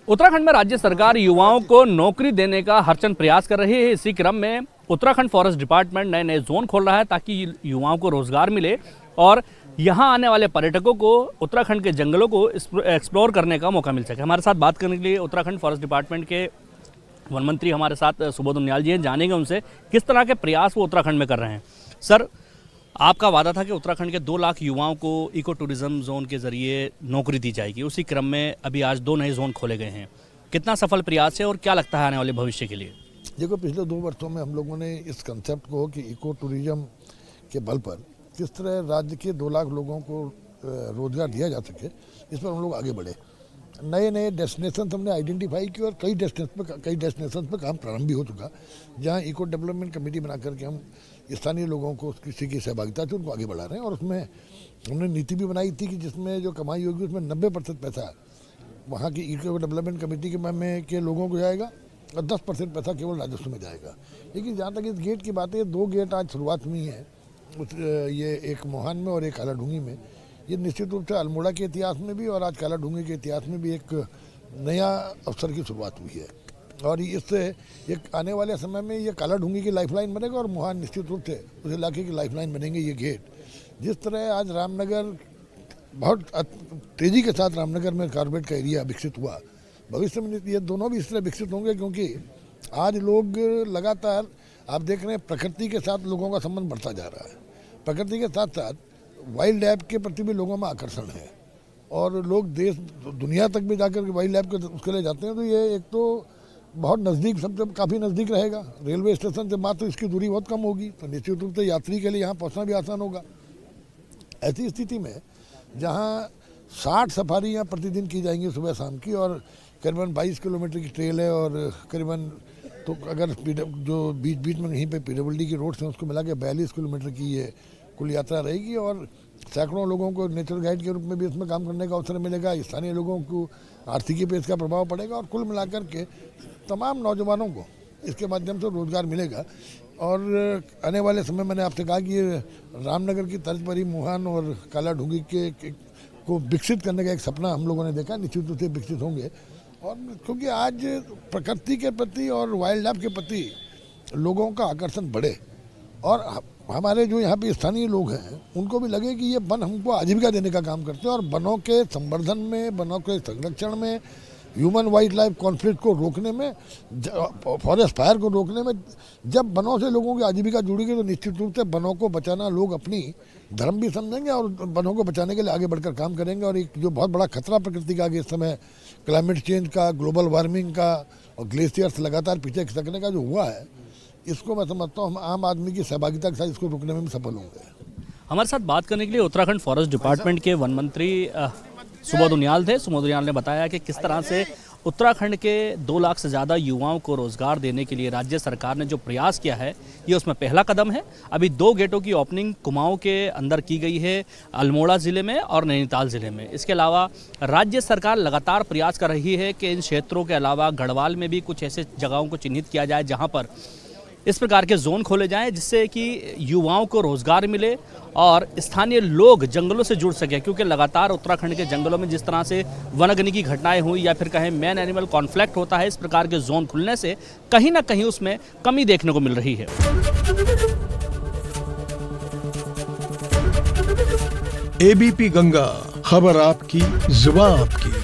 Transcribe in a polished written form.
उत्तराखंड में राज्य सरकार युवाओं को नौकरी देने का हरचंद प्रयास कर रही है। इसी क्रम में उत्तराखंड फॉरेस्ट डिपार्टमेंट नए नए जोन खोल रहा है ताकि युवाओं को रोजगार मिले और यहाँ आने वाले पर्यटकों को उत्तराखंड के जंगलों को एक्सप्लोर करने का मौका मिल सके। हमारे साथ बात करने के लिए उत्तराखंड फॉरेस्ट डिपार्टमेंट के वन मंत्री हमारे साथ सुबोध उनियाल जी हैं। जानेंगे उनसे किस तरह के प्रयास वो उत्तराखंड में कर रहे हैं। सर, आपका वादा था कि उत्तराखंड के 2 लाख युवाओं को इको टूरिज्म जोन के जरिए नौकरी दी जाएगी। उसी क्रम में अभी आज 2 नए जोन खोले गए हैं। कितना सफल प्रयास है और क्या लगता है आने वाले भविष्य के लिए? देखो, पिछले 2 वर्षों में हम लोगों ने इस कंसेप्ट को कि इको टूरिज्म के बल पर किस तरह राज्य के 2 लाख लोगों को रोजगार दिया जा सके, इस पर हम लोग आगे बढ़े। नए नए डेस्टिनेशन हमने आइडेंटिफाई किए और कई डेस्टिनेशन पर काम प्रारंभ भी हो चुका, जहां इको डेवलपमेंट कमेटी बना करके हम स्थानीय लोगों को किसी की सहभागिता से उनको आगे बढ़ा रहे हैं। और उसमें हमने नीति भी बनाई थी कि जिसमें जो कमाई होगी उसमें 90% पैसा वहाँ की इको डेवलपमेंट कमेटी के लोगों को जाएगा और 10% पैसा केवल राजस्व में जाएगा। लेकिन जहाँ तक इस गेट की बात है, 2 गेट आज शुरुआत हुई है, ये एक मोहान में और एक कालाढूंगी में। ये निश्चित रूप से अल्मोड़ा के इतिहास में भी और आज कालाढूंगी के इतिहास में भी एक नया अवसर की शुरुआत हुई है। और इससे एक आने वाले समय में ये कालाढूंगी की लाइफलाइन बनेगा और मोहान निश्चित रूप से उस इलाके की लाइफलाइन बनेंगे ये गेट। जिस तरह आज रामनगर बहुत तेज़ी के साथ रामनगर में कारबेट का एरिया विकसित हुआ, भविष्य में ये दोनों भी इस तरह विकसित होंगे, क्योंकि आज लोग लगातार आप देख रहे हैं प्रकृति के साथ लोगों का संबंध बढ़ता जा रहा है। प्रकृति के साथ साथ वाइल्ड लाइफ के प्रति भी लोगों में आकर्षण है और लोग देश दुनिया तक भी जाकर के वाइल्ड लाइफ के उसके लिए जाते हैं। तो ये एक तो बहुत नज़दीक, सबसे काफ़ी नज़दीक रहेगा, रेलवे स्टेशन से मात्र इसकी दूरी बहुत कम होगी, तो निश्चित रूप से यात्री के लिए यहाँ पहुँचना भी आसान होगा। ऐसी स्थिति में जहाँ 60 सफारियाँ प्रतिदिन की जाएंगी सुबह शाम की और करीबन 22 किलोमीटर की ट्रेल है और करीबन तो अगर जो बीच बीच में कहीं पे PWD की रोड से उसको मिला के 42 किलोमीटर की ये कुल यात्रा रहेगी और सैकड़ों लोगों को नेचर गाइड के रूप में भी इसमें काम करने का अवसर मिलेगा। स्थानीय लोगों को आर्थिकी पे इसका प्रभाव पड़ेगा और कुल मिलाकर के तमाम नौजवानों को इसके माध्यम से रोजगार मिलेगा। और आने वाले समय मैंने आपसे कहा कि रामनगर की तर्ज पर ही मोहान और कालाढूंगी को विकसित करने का एक सपना हम लोगों ने देखा, निश्चित रूप से विकसित होंगे। और क्योंकि आज प्रकृति के प्रति और वाइल्ड लाइफ के प्रति लोगों का आकर्षण बढ़े और हमारे जो यहाँ पे स्थानीय लोग हैं उनको भी लगे कि ये वन हमको आजीविका देने का काम करते हैं और वनों के संवर्धन में, वनों के संरक्षण में, ह्यूमन वाइल्ड लाइफ कॉन्फ्लिक्ट को रोकने में, फॉरेस्ट फायर को रोकने में, जब वनों से लोगों की आजीविका जुड़ेगी तो निश्चित रूप से वनों को बचाना लोग अपनी धर्म भी समझेंगे और वनों को बचाने के लिए आगे बढ़कर काम करेंगे। और एक जो बहुत बड़ा खतरा प्रकृति का आगे इस समय क्लाइमेट चेंज का, ग्लोबल वार्मिंग का और ग्लेशियर्स लगातार पीछे खिसकने का जो हुआ है, इसको मैं समझता हूँ हम आम आदमी की सहभागिता के साथ इसको रोकने में भी सफल होंगे। हमारे साथ बात करने के लिए उत्तराखंड फॉरेस्ट डिपार्टमेंट के वन मंत्री सुबोध उनियाल थे। सुबोध उनियाल ने बताया कि किस तरह से उत्तराखंड के 2 लाख से ज़्यादा युवाओं को रोजगार देने के लिए राज्य सरकार ने जो प्रयास किया है, ये उसमें पहला कदम है। अभी 2 गेटों की ओपनिंग कुमाऊं के अंदर की गई है, अल्मोड़ा ज़िले में और नैनीताल ज़िले में। इसके अलावा राज्य सरकार लगातार प्रयास कर रही है कि इन क्षेत्रों के अलावा गढ़वाल में भी कुछ ऐसे जगहों को चिन्हित किया जाए जहाँ पर इस प्रकार के जोन खोले जाएं, जिससे कि युवाओं को रोजगार मिले और स्थानीय लोग जंगलों से जुड़ सकें। क्योंकि लगातार उत्तराखंड के जंगलों में जिस तरह से वनाग्नि की घटनाएं हुई या फिर कहें मैन एनिमल कॉन्फ्लिक्ट होता है, इस प्रकार के जोन खुलने से कहीं ना कहीं उसमें कमी देखने को मिल रही है। ABP गंगा, खबर आपकी, जुबान आपकी।